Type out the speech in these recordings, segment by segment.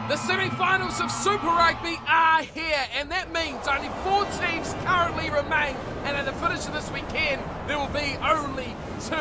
The semi-finals of Super Rugby are here, and that means only 4 teams currently remain, and at the finish of this weekend there will be only 2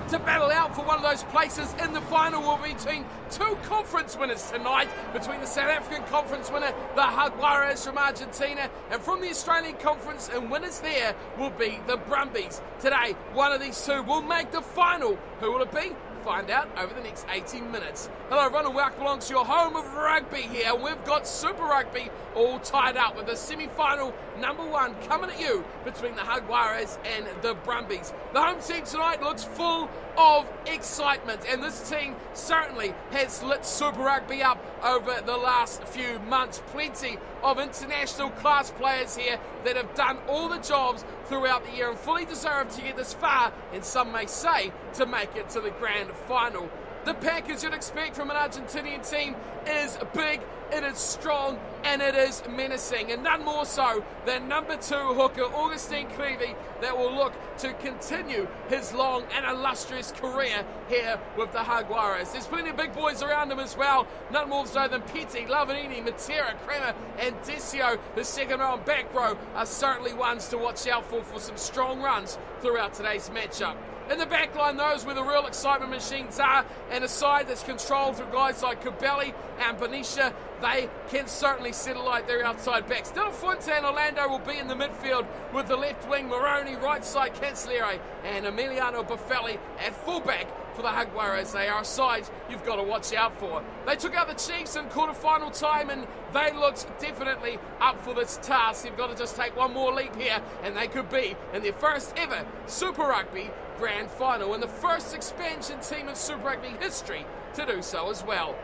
to battle out for one of those places in the final. Will be between 2 conference winners tonight, between the South African conference winner, the Jaguares from Argentina, and from the Australian conference, and winners there will be the Brumbies. Today, one of these 2 will make the final. Who will it be? Find out over the next 18 minutes. Hello everyone and welcome along to your home of rugby here. We've got Super Rugby all tied up with the semi-final number 1 coming at you between the Jaguares and the Brumbies. The home team tonight looks full of excitement, and this team certainly has lit Super Rugby up over the last few months. Plenty of international class players here that have done all the jobs throughout the year and fully deserve to get this far, and some may say to make it to the grand final. The pack, as you'd expect from an Argentinian team, is big, it is strong, and it is menacing, and none more so than number 2 hooker Augustine Clevey, that will look to continue his long and illustrious career here with the Jaguares. There's plenty of big boys around him as well, none more so than Petty, Lavanini, Matera, Kremer, and Desio. The second row and back row are certainly ones to watch out for some strong runs throughout today's matchup. In the back line, those where the real excitement machines are, and a side that's controlled through guys like Cabelli and Benicia, they can certainly settle like their outside backs. Dylan Fuente and Orlando will be in the midfield with the left wing Moroni, right side Cancelliere, and Emiliano Buffelli at fullback for the Jaguares. They are a side you've got to watch out for. They took out the Chiefs in quarter-final time, and they looked definitely up for this task. They've got to just take one more leap here, and they could be in their first ever Super Rugby Grand Final, and the first expansion team in Super Rugby history to do so as well.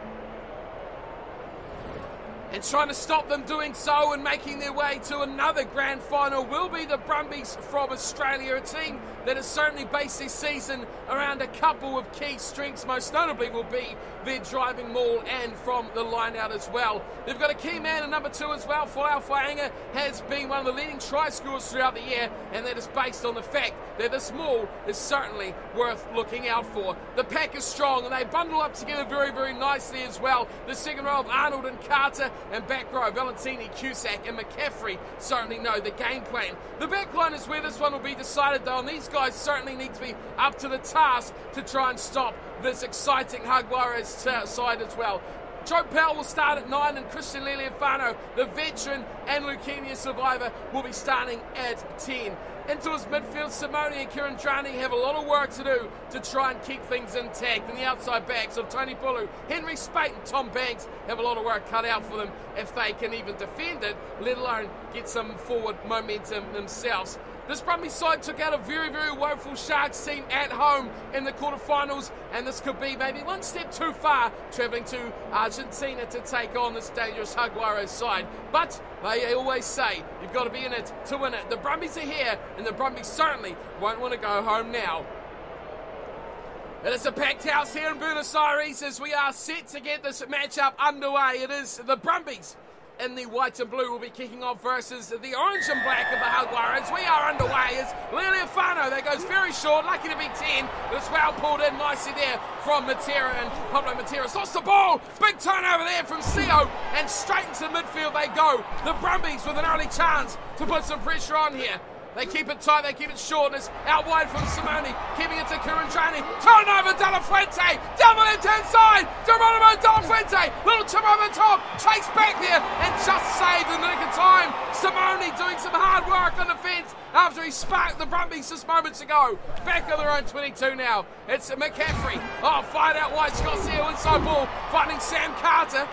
And trying to stop them doing so and making their way to another grand final will be the Brumbies from Australia, a team that has certainly based their season around a couple of key strengths. Most notably will be their driving maul and from the line out as well. They've got a key man in number 2 as well. Folau Fainga has been one of the leading try scorers throughout the year, and that is based on the fact that this maul is certainly worth looking out for. The pack is strong, and they bundle up together very, very nicely as well. The second row of Arnold and Carter, and back row Valentini, Cusack and McCaffrey certainly know the game plan. The back line is where this one will be decided though, and these guys certainly need to be up to the task to try and stop this exciting Jaguares side as well. Joe Powell will start at 9, and Christian Liliafano, the veteran and leukemia survivor, will be starting at 10. Into his midfield, Simone and Kieran Drani have a lot of work to do to try and keep things intact. And the outside backs of Tony Bulu, Henry Spate and Tom Banks have a lot of work cut out for them if they can even defend it, let alone get some forward momentum themselves. This Brumbies side took out a very, very woeful Sharks team at home in the quarterfinals, and this could be maybe one step too far, travelling to Argentina to take on this dangerous Jaguares side. But they always say you've got to be in it to win it. The Brumbies are here, and the Brumbies certainly won't want to go home now. It is a packed house here in Buenos Aires as we are set to get this matchup underway. It is the Brumbies in the white and blue will be kicking off versus the orange and black of the Jaguares. We are underway as Liliafano, that goes very short, lucky to be 10, but it's well pulled in nicely there from Matera, and Pablo Matera's lost the ball. Big turnover there from Seo, and straight into midfield they go. The Brumbies with an early chance to put some pressure on here. They keep it tight, they keep it short, and it's out wide from Simone, keeping it to Kurandrani. Turnover, De La Fuente, down the left-hand side, Geronimo De La Fuente, little chip over the top, chased back there, and just saved in the nick of time. Simone doing some hard work on the fence after he sparked the Brumbies just moments ago. Back on their own 22 now. It's McCaffrey. Oh, fired out wide, Scott Seal, inside ball, finding Sam Carter.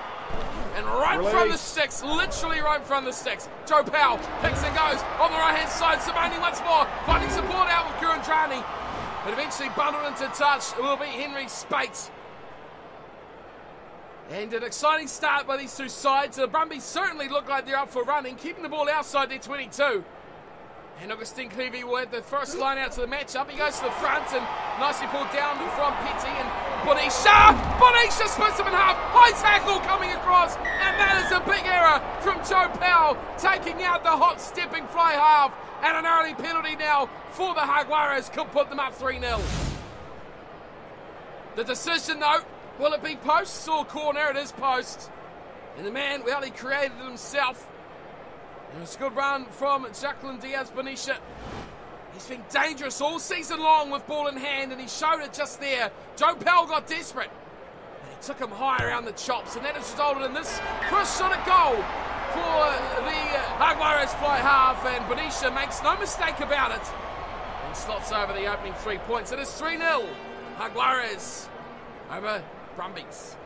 And right from the sticks, literally right from the sticks, Joe Powell picks and goes on the right-hand side. Simone once more, finding support out with Kurandrani. But eventually bundled into touch will be Henry Spate. And an exciting start by these 2 sides. The Brumbies certainly look like they're up for running, keeping the ball outside their 22. And Augustine Clevey will have the first line out to the matchup. He goes to the front and nicely pulled down from Petty and Benicia. Benicia splits him in half. High tackle coming across. And that is a big error from Joe Powell, taking out the hot stepping fly half. And an early penalty now for the Jaguares could put them up 3-0. The decision though, will it be posts or corner? It is post. And the man, well, he created it himself. It was a good run from Jacqueline Diaz-Benicia. He's been dangerous all season long with ball in hand, and he showed it just there. Joe Powell got desperate, and he took him high around the chops, and that has resulted in this first shot at goal for the Jaguares fly half, and Benicia makes no mistake about it and slots over the opening 3 points. It is 3-0, Jaguares over Brumbies.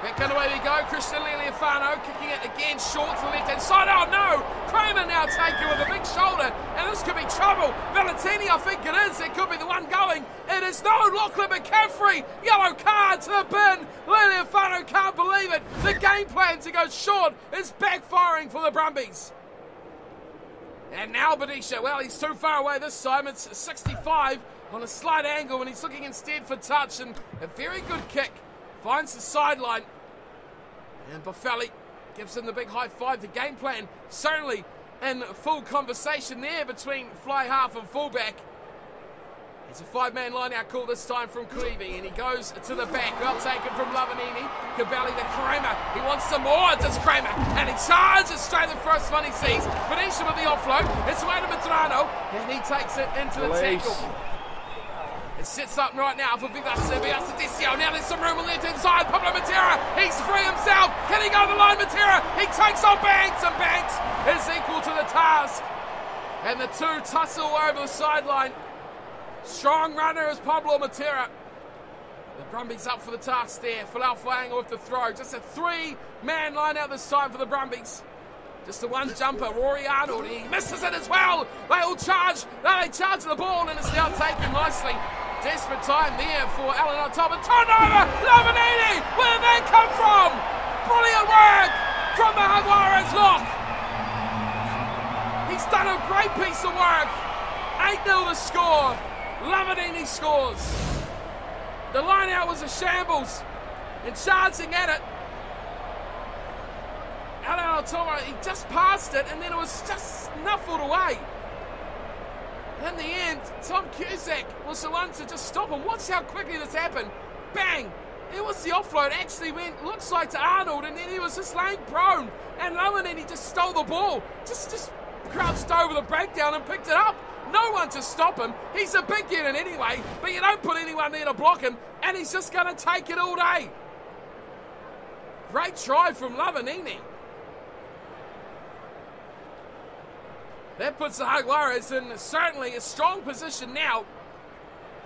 Back underway we go. Christian Liliafano kicking it again short to the left hand side. Oh no! Kramer now taken with a big shoulder, and this could be trouble. Valentini, I think it is. It could be the one going. It is no. Lachlan McCaffrey, yellow card to the bin. Liliafano can't believe it. The game plan to go short is backfiring for the Brumbies. And now Benicia, well, he's too far away this time. It's 65 on a slight angle, and he's looking instead for touch, and a very good kick. Finds the sideline, and Buffelli gives him the big high five. The game plan certainly in full conversation there between fly half and fullback. It's a 5-man line out call this time from Creevy, and he goes to the back. Well taken from Lavanini. Cabelli to Kramer. He wants some more. It's Kramer, and he charges straight the first one he sees. Benicia with the offload. It's away to Medrano, and he takes it into the tackle. It sits up right now for Vivace Decio. Now there's some room on the left inside. Pablo Matera, he's free himself. Can he go the line? Matera, he takes on Banks, and Banks is equal to the task. And the two tussle over the sideline. Strong runner is Pablo Matera. The Brumbies up for the task there. Falau Flaanga with the throw. Just a 3-man line out this time for the Brumbies. Just the one jumper, Rory Arnold. He misses it as well. They all charge. They charge the ball, and it's now taken nicely. Desperate time there for Allen on top. And turnover! Lavanini! Where did that come from? Brilliant work from the Jaguares lock. He's done a great piece of work. 8-0 the score. Lavanini scores. The line out was a shambles. And charging at it, Allen Otoma, he just passed it, and then it was just snuffled away. In the end, Tom Cusack was the one to just stop him. Watch how quickly this happened. Bang! It was the offload. Actually went, looks like, to Arnold, and then he was just laying prone. And Lavanini just stole the ball. Just crouched over the breakdown and picked it up. No one to stop him. He's a big unit anyway, but you don't put anyone there to block him, and he's just going to take it all day. Great try from Lavanini. That puts the Jaguares in certainly a strong position now,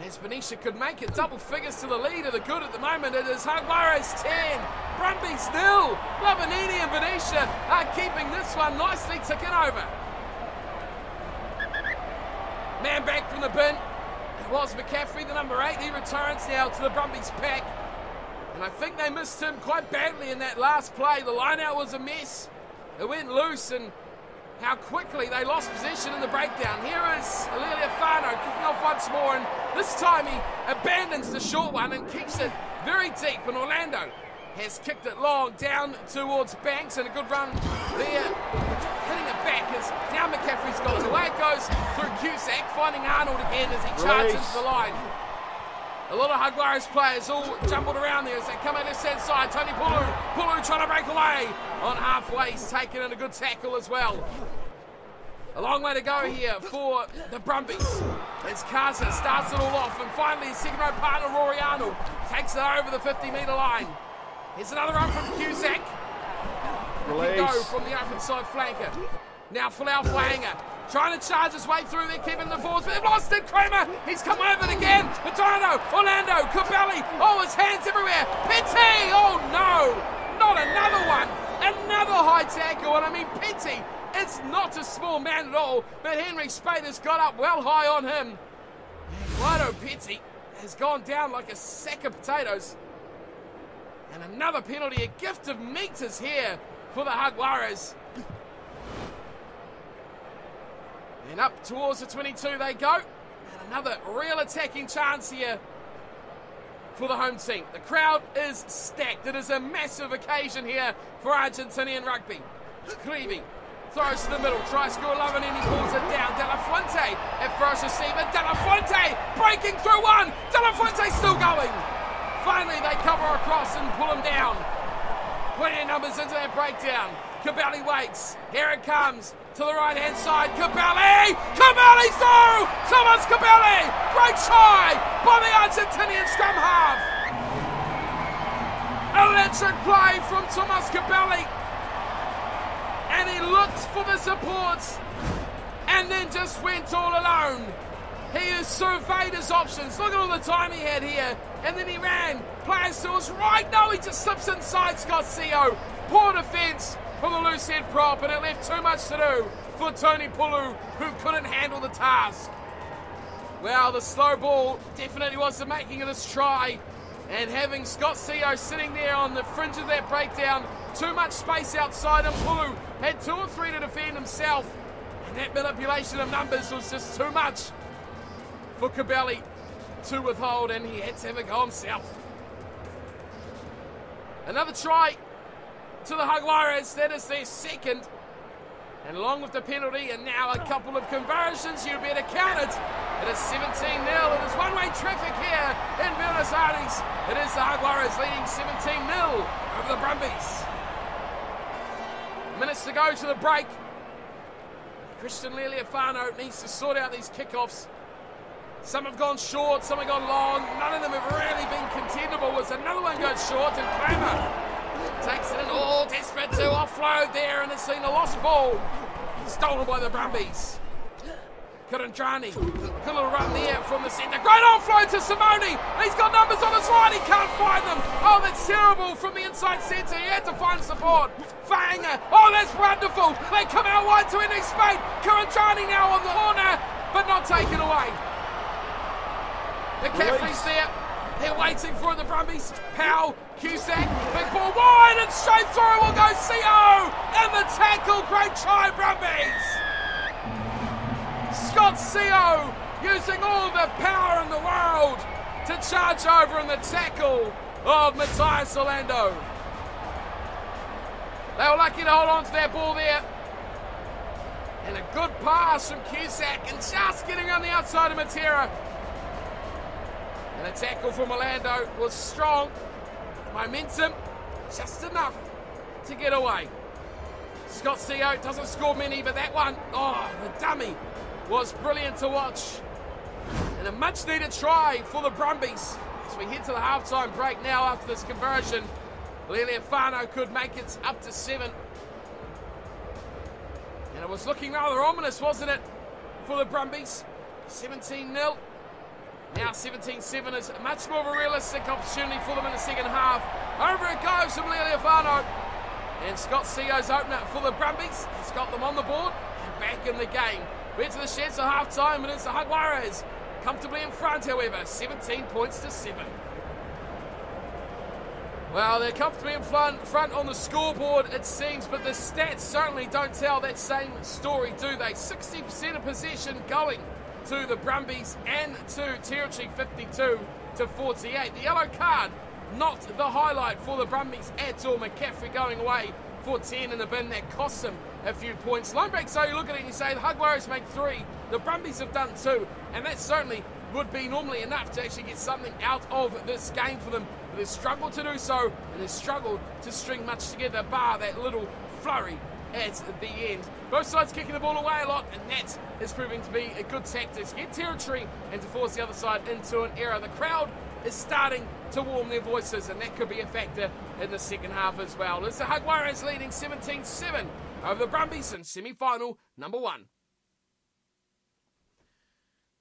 as Benicia could make it double figures to the lead of the good at the moment. It is Jaguares 10, Brumbies 0. Lavanini and Benicia are keeping this one nicely ticking over. Man back from the bin. It was McCaffrey, the number 8. He returns now to the Brumbies pack. And I think they missed him quite badly in that last play. The line-out was a mess. It went loose, and how quickly they lost possession in the breakdown. Here is Liliafano kicking off once more, and this time he abandons the short one and keeps it very deep, and Orlando has kicked it long down towards Banks, and a good run there. Hitting it back as now McCaffrey's got it. Away it goes through Cusack, finding Arnold again as he charges the line. A lot of Jaguares players all jumbled around there as they come out this side. Tony Pulu trying to break away. On halfway, he's taken in a good tackle as well. A long way to go here for the Brumbies as Kaza starts it all off, and finally his second row partner Rory Arnold takes it over the 50-metre line. Here's another run from Cusack. He go from the open side flanker. Now Falau Flaanga trying to charge his way through there, keeping the forwards, but they've lost it. Kramer, he's come over it again. Paterno, Orlando, Cabelli, oh, his hands everywhere. Petty, oh no, not another one. Another high tackle, and I mean Petty, it's not a small man at all, but Henry Spade has got up well high on him. And Guido Petty has gone down like a sack of potatoes. And another penalty, a gift of meters here for the Jaguares. And up towards the 22 they go. And another real attacking chance here for the home team. The crowd is stacked. It is a massive occasion here for Argentinian rugby. Creevy throws to the middle, tries to score 11 and he pulls it down. De La Fuente at first receiver. De La Fuente breaking through one. De La Fuente still going. Finally, they cover across and pull him down. Plenty of numbers into that breakdown. Cabelli waits. Here it comes. To the right-hand side. Cabelli! Cabelli through! Thomas Cabelli! Great try by the Argentinian scrum half. Electric play from Thomas Cabelli. And he looked for the supports and then just went all alone. He has surveyed his options. Look at all the time he had here. And then he ran. Players to his right. No, he just slips inside Scott Seo. Poor defence from the loose head prop, and it left too much to do for Tony Pulu, who couldn't handle the task. Well, the slow ball definitely was the making of this try. And having Scott Seo sitting there on the fringe of that breakdown, too much space outside him. Pulu had 2 or 3 to defend himself. And that manipulation of numbers was just too much for Cabelli to withhold, and he had to have a go himself. Another try to the Jaguares. That is their second. And along with the penalty and now a couple of conversions, you better count it. It is 17-0. It is one-way traffic here in Buenos Aires. It is the Jaguares leading 17-0 over the Brumbies. Minutes to go to the break. Christian Lealiafano needs to sort out these kickoffs. Some have gone short, some have gone long. None of them have really been contendable. As another one goes short, and Kramer takes it in, all desperate to offload there, and it's seen a lost ball. Stolen by the Brumbies. Kurandrani, good little run there from the centre. Great offload to Simone. He's got numbers on his right, he can't find them. Oh, that's terrible from the inside centre. He had to find support. Fainga, oh, that's wonderful. They come out wide to Indy Spade. Kurandrani now on the corner, but not taken away. The Caffrey's there. They're waiting for the Brumbies. Powell, Cusack, big ball wide and straight through will go CO. And the tackle, great try, Brumbies. Scott CO using all the power in the world to charge over in the tackle of Matthias Orlando. They were lucky to hold on to that ball there. And a good pass from Cusack and just getting on the outside of Matera. And the tackle from Orlando was strong. Momentum, just enough to get away. Scott CO doesn't score many, but that one, oh, the dummy was brilliant to watch. And a much needed try for the Brumbies. As we head to the halftime break now after this conversion, Lealiafano could make it up to 7. And it was looking rather ominous, wasn't it, for the Brumbies? 17-0. Now 17-7 is much more of a realistic opportunity for them in the second half. Over it goes from Lealiafano. And Scott Co's opener for the Brumbies. He's got them on the board and back in the game. We're to the sheds at half-time, and it's the Jaguares comfortably in front, however, 17 points to 7. Well, they're comfortably in front on the scoreboard, it seems, but the stats certainly don't tell that same story, do they? 60% of possession going to the Brumbies and to territory 52 to 48. The yellow card, not the highlight for the Brumbies at all. McCaffrey going away for 10 in the bin. That costs him a few points. Line break, so you look at it and you say the Jaguares made 3, the Brumbies have done 2, and that certainly would be normally enough to actually get something out of this game for them. But they've struggled to do so, and they've struggled to string much together, bar that little flurry at the end. Both sides kicking the ball away a lot, and that is proving to be a good tactic to get territory and to force the other side into an error. The crowd is starting to warm their voices, and that could be a factor in the second half as well. It's the Jaguares leading 17-7 over the Brumbies in semi-final number 1.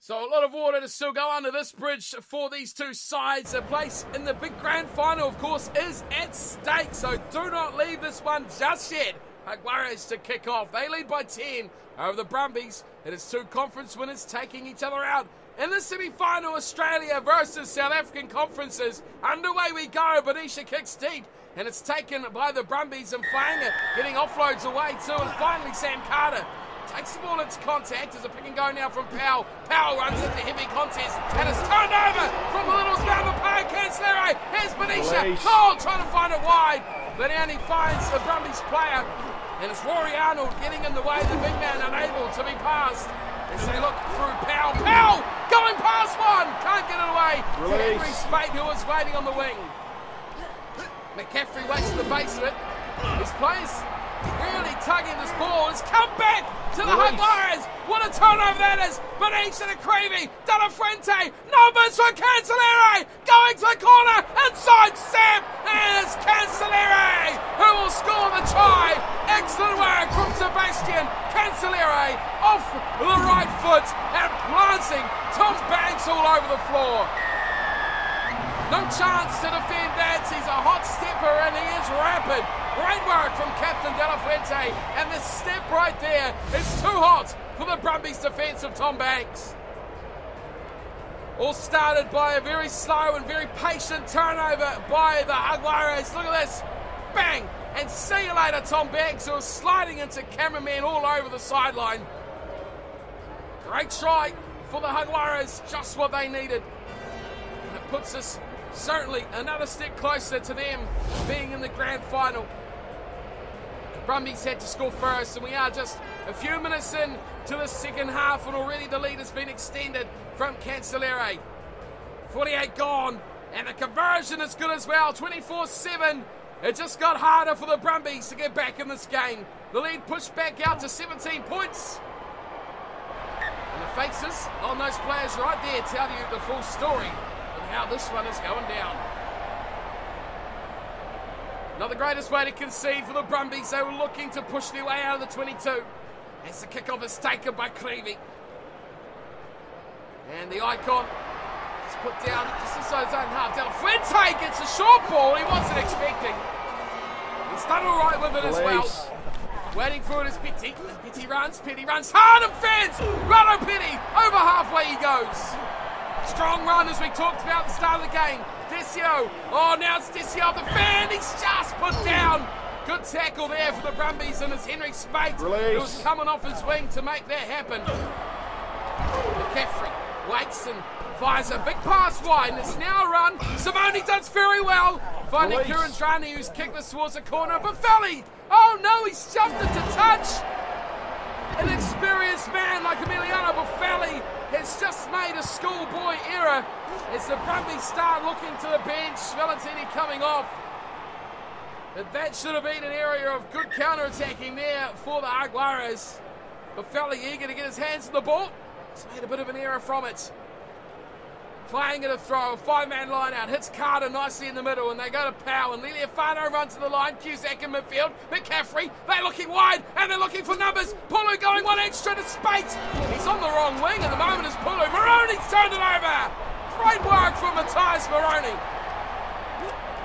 So a lot of water to still go under this bridge for these two sides. A place in the big grand final, of course, is at stake, so do not leave this one just yet. Jaguares to kick off. They lead by 10 over the Brumbies. It is 2 conference winners taking each other out. In the semi-final, Australia versus South African conferences. Underway we go. Bonisha kicks deep, and it's taken by the Brumbies, and Fainga getting offloads away too. And finally, Sam Carter takes the ball into contact. There's a pick and go now from Powell. Powell runs into heavy contest, and it's turned over from the Littles Mountain Park. Cancelero. Here's Bonisha. Cole trying to find it wide, but he only finds a Brumbies player. And it's Rory Arnold getting in the way, the big man unable to be passed. As they look through Powell. Powell going past pass one. Can't get it away. Release. Henry Spate, who was waiting on the wing. McCaffrey waits at the base of it. His players really tugging this ball. It's come back to the Jaguares. What a turnover that is. But each to the Creevy. De La Fuente. Numbers for Cancelliere. Going to the corner. Inside Sam. And it's Cancelliere who will score the try. Excellent work from Sebastian Cancelliere. Off the right foot and planting Tom Banks all over the floor. No chance to defend that. He's a hot stepper and he is rapid. Great work from Captain De La Fuente. And this step right there is too hot for the Brumbies defence of Tom Banks. All started by a very slow and very patient turnover by the Jaguares. Look at this. Bang. And see you later, Tom Banks, who was sliding into cameramen all over the sideline. Great try for the Jaguares. Just what they needed. And it puts us certainly another step closer to them being in the grand final. The Brumbies had to score first, and we are just a few minutes in to the second half, and already the lead has been extended from Cancelliere. 48 gone, and the conversion is good as well. 24-7. It just got harder for the Brumbies to get back in this game. The lead pushed back out to 17 points. And the faces on those players right there tell you the full story and how this one is going down. Not the greatest way to concede for the Brumbies. They were looking to push their way out of the 22. As the kickoff is taken by Creevy. And the icon is put down just inside his own half. De La Fuente gets a short ball he wasn't expecting. He's done all right with it as well. Waiting for it is Petty. Petty runs hard and fans. Run Petty. Over halfway he goes. Strong run as we talked about at the start of the game. Decio. Oh, now it's Decio the fan. He's just put down. Good tackle there for the Brumbies, and it's Henry Spate who was coming off his wing to make that happen. McCaffrey waits and fires a big pass wide, and it's now a run. Simone does very well, finding Kurandrani, who's kicked this towards the corner. Buffelli, oh no, he's jumped it to touch. An experienced man like Emiliano Buffelli has just made a schoolboy error as the Brumbies start looking to the bench. Valentini coming off. But that should have been an area of good counter-attacking there for the Jaguares. Buffelli eager to get his hands on the ball. He's made a bit of an error from it. Playing at a throw, a five-man line out, hits Carter nicely in the middle, and they go to Powell, and Liliafano runs to the line, Cusack in midfield, McCaffrey, they're looking wide, and they're looking for numbers. Pulu going one extra to Spate. He's on the wrong wing at the moment as Pulu. Maroney's turned it over. Great work from Matthias Maroney.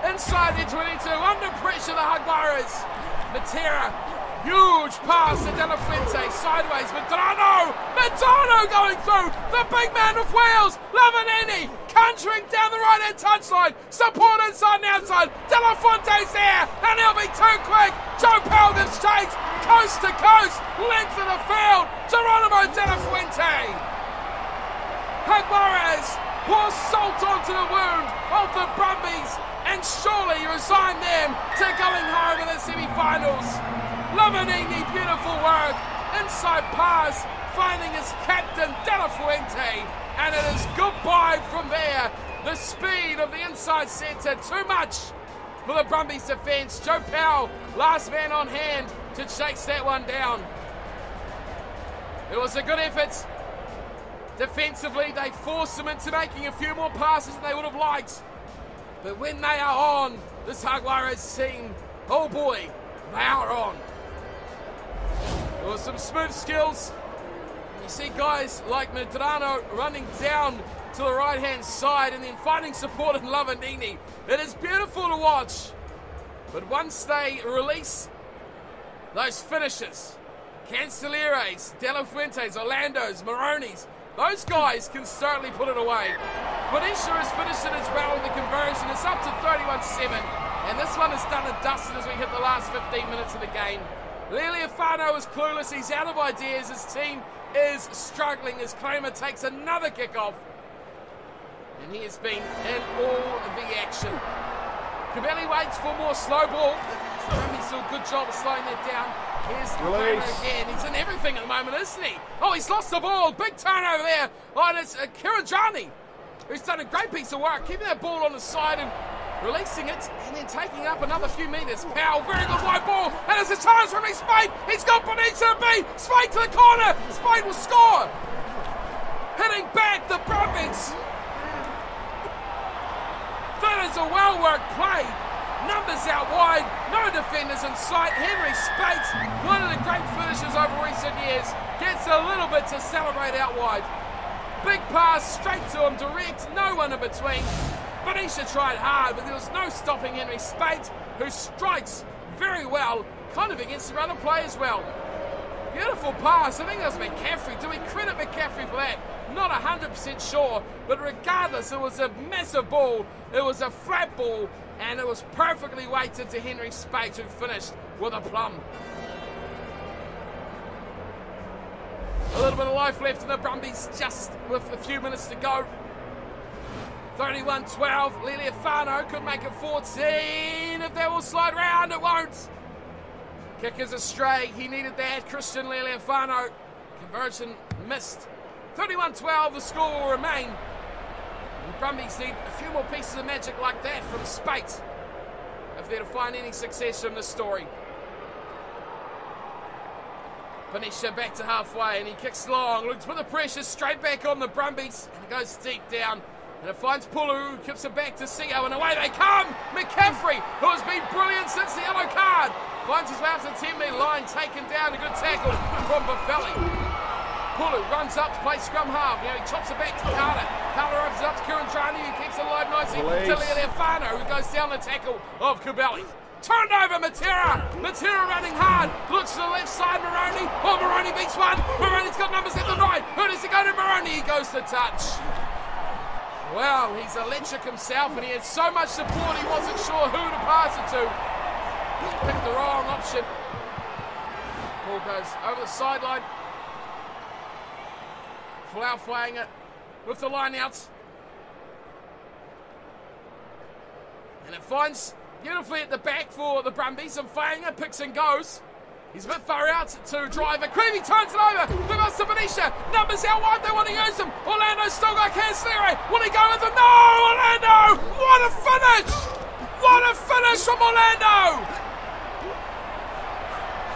Inside the 22, under pressure, the Jaguares. Matera, huge pass to De La Fuente, sideways, Medrano going through, the big man of Wales, Lavanini, conjuring down the right-hand touchline, support inside and outside, De La Fuente's there, and he'll be too quick. Joe Powell gets chased, coast to coast, length of the field, Geronimo De La Fuente. Jaguares pour salt onto the wound of the Brumbies, and surely resign them to going home in the semi-finals. Lavanini, beautiful work. Inside pass, finding his captain, De La Fuente. And it is goodbye from there. The speed of the inside centre, too much for the Brumbies defence. Joe Powell, last man on hand to chase that one down. It was a good effort. Defensively, they forced them into making a few more passes than they would have liked. But when they are on, this Jaguares team, oh boy, they are on. There were some smooth skills. You see guys like Medrano running down to the right-hand side and then finding support in Lavanini. It is beautiful to watch. But once they release those finishes, Cancellieres, De La Fuentes, Orlando's, Maroney's, those guys can certainly put it away. Bonisha has finished it as well with the conversion. It's up to 31-7. And this one is done and dusted as we hit the last 15 minutes of the game. Liliafano is clueless. He's out of ideas. His team is struggling as Kramer takes another kick-off. And he has been in all the action. Cabelli waits for more slow ball. Brumbies Brumbies do a good job of slowing that down. Here's Lafana again. He's in everything at the moment, isn't he? Oh, he's lost the ball. Big turnover there. Oh, and it's Kiranjani, who's done a great piece of work, keeping that ball on the side and releasing it, and then taking up another few metres. Powell, very good wide ball, and it's a chance from Spade. He's got Bonita to be. Spade to the corner. Spade will score. Hitting back the Brumbies. That is a well-worked play. Numbers out wide, no defenders in sight. Henry Spate, one of the great finishers over recent years, gets a little bit to celebrate out wide. Big pass straight to him, direct, no one in between. Benicia tried hard, but there was no stopping Henry Spate, who strikes very well, kind of against the other play as well. Beautiful pass. I think that was McCaffrey. Do we credit McCaffrey for that? Not 100% sure, but regardless, it was a massive ball. It was a flat ball, and it was perfectly weighted to Henry Spate, who finished with a plum. A little bit of life left in the Brumbies, just with a few minutes to go. 31-12, Liliafano could make it 14. If they will slide round, it won't. Kick is astray. He needed that. Christian Liliafano. Conversion missed. 31-12, the score will remain. The Brumbies need a few more pieces of magic like that from Spate if they're to find any success from this story. Benicia back to halfway, and he kicks long. Looks for the pressure straight back on the Brumbies, and it goes deep down. And it finds Pulu, who gives it back to Sio, and away they come! McCaffrey, who has been brilliant since the yellow card, finds his way up to the 10-metre line, taken down. A good tackle from Buffelli. Pulu runs up to play scrum half. He chops it back to Carter. Carter opens it up to Kiranjani, who keeps it alive nicely to Liliafano, who goes down the tackle of Kubeli. Turned over Matera. Matera running hard. Looks to the left side, Moroney. Oh, Moroney beats one. Moroney's got numbers left and right. Who does he go to? Moroney. He goes to touch. Well, he's electric himself, and he had so much support he wasn't sure who to pass it to. He picked the wrong option. Ball goes over the sideline. Flau flying it with the line out. And it finds beautifully at the back for the Brumbies, and Fainga picks and goes. He's a bit far out to driver. Creevy turns it over. There goes to Benicia. Numbers out wide. They want to use them. Orlando's still got Cancelliere. Will he go with them? No! Orlando! What a finish! What a finish from Orlando!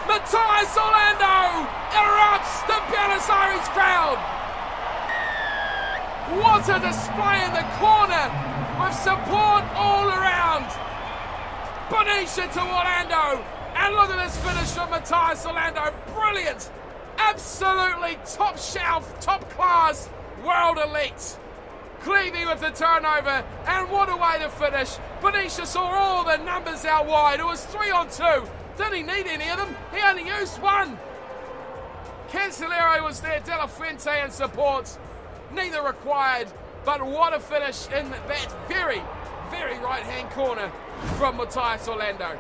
Matthias Orlando erupts the Buenos Aires crowd. What a display in the corner with support all around. Benicia to Orlando. And look at this finish from Matthias Orlando. Brilliant. Absolutely top shelf, top class, world elite. Clevey with the turnover. And what a way to finish. Benicia saw all the numbers out wide. It was 3 on 2. Didn't he need any of them? He only used one. Cancelliere was there. De La Fuente and support. Neither required. But what a finish in that very, very right-hand corner from Matthias Orlando.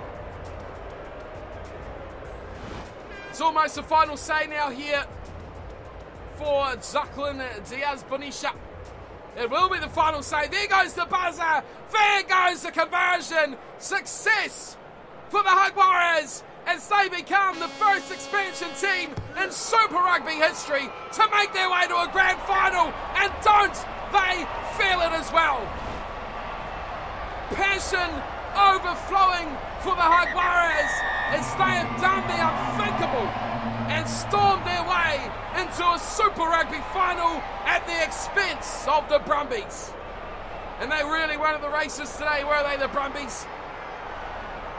It's almost the final say now here for Zucklin Diaz Benicia. It will be the final say. There goes the buzzer. There goes the conversion. Success for the Jaguares as they become the first expansion team in Super Rugby history to make their way to a grand final. And don't they feel it as well? Passion overflowing for the Jaguares as they have done the unthinkable and stormed their way into a Super Rugby final at the expense of the Brumbies. And they really wanted the races today, were they, the Brumbies?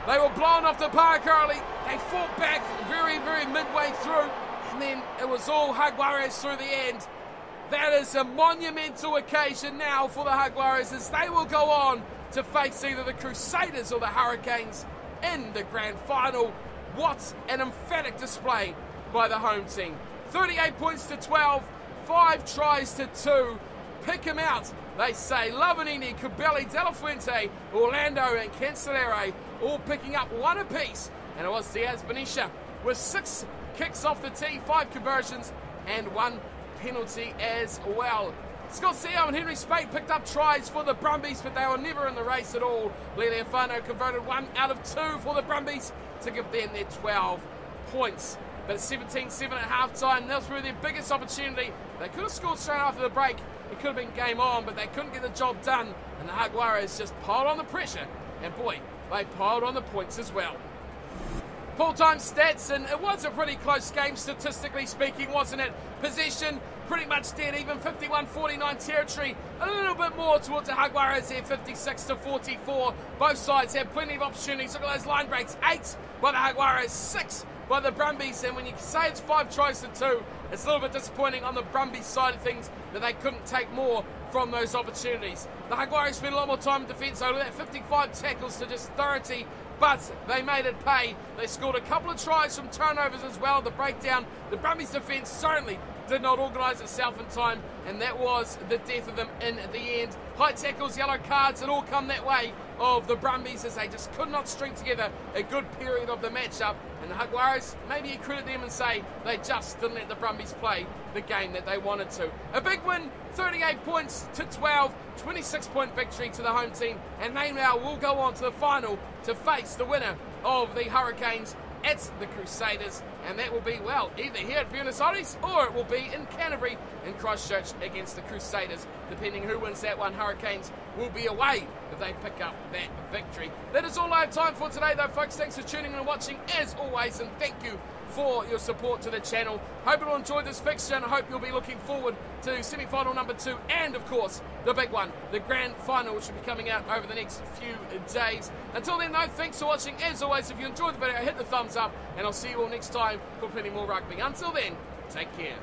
They were blown off the park early. They fought back very, very midway through, and then it was all Jaguares through the end. That is a monumental occasion now for the Jaguares as they will go on to face either the Crusaders or the Hurricanes in the grand final. What an emphatic display by the home team. 38 points to 12, 5 tries to 2. Pick him out, they say. Lavanini, Kubeli, De La Fuente, Orlando and Cancelliere all picking up one apiece. And it was Diaz Benicia with 6 kicks off the tee, 5 conversions and 1 penalty as well. Scott Seo and Henry Spade picked up tries for the Brumbies, but they were never in the race at all. Lealiafano converted 1 out of 2 for the Brumbies to give them their 12 points. But it's 17-7 at half-time. That was really their biggest opportunity. They could have scored straight after the break. It could have been game on, but they couldn't get the job done. And the Jaguares just piled on the pressure. And boy, they piled on the points as well. Full-time stats, and it was a pretty close game statistically speaking, wasn't it? Possession pretty much dead even, 51-49 territory. A little bit more towards the Jaguares here, 56-44. Both sides had plenty of opportunities. Look at those line breaks. 8 by the Jaguares, 6 by the Brumbies, and when you say it's 5 tries to 2, it's a little bit disappointing on the Brumbies side of things that they couldn't take more from those opportunities. The Jaguares spent a lot more time in defence over that, 55 tackles to just 30, but they made it pay. They scored a couple of tries from turnovers as well. The breakdown, the Brumbies defence certainly did not organise itself in time, and that was the death of them in the end. High tackles, yellow cards, it all come that way of the Brumbies as they just could not string together a good period of the matchup. And the Jaguares, maybe you credit them and say they just didn't let the Brumbies play the game that they wanted to. A big win, 38 points to 12, 26-point victory to the home team, and they now will go on to the final to face the winner of the Hurricanes at the Crusaders, and that will be, well, either here at Buenos Aires or it will be in Canterbury in Christchurch against the Crusaders. Depending who wins that one, Hurricanes will be away if they pick up that victory. That is all I have time for today though, folks. Thanks for tuning in and watching as always, and thank you for your support to the channel. Hope you'll enjoy this fixture, and I hope you'll be looking forward to semi-final number 2 and of course the big one, the grand final, which will be coming out over the next few days. Until then though, thanks for watching. As always, if you enjoyed the video, hit the thumbs up, and I'll see you all next time for plenty more rugby. Until then, take care.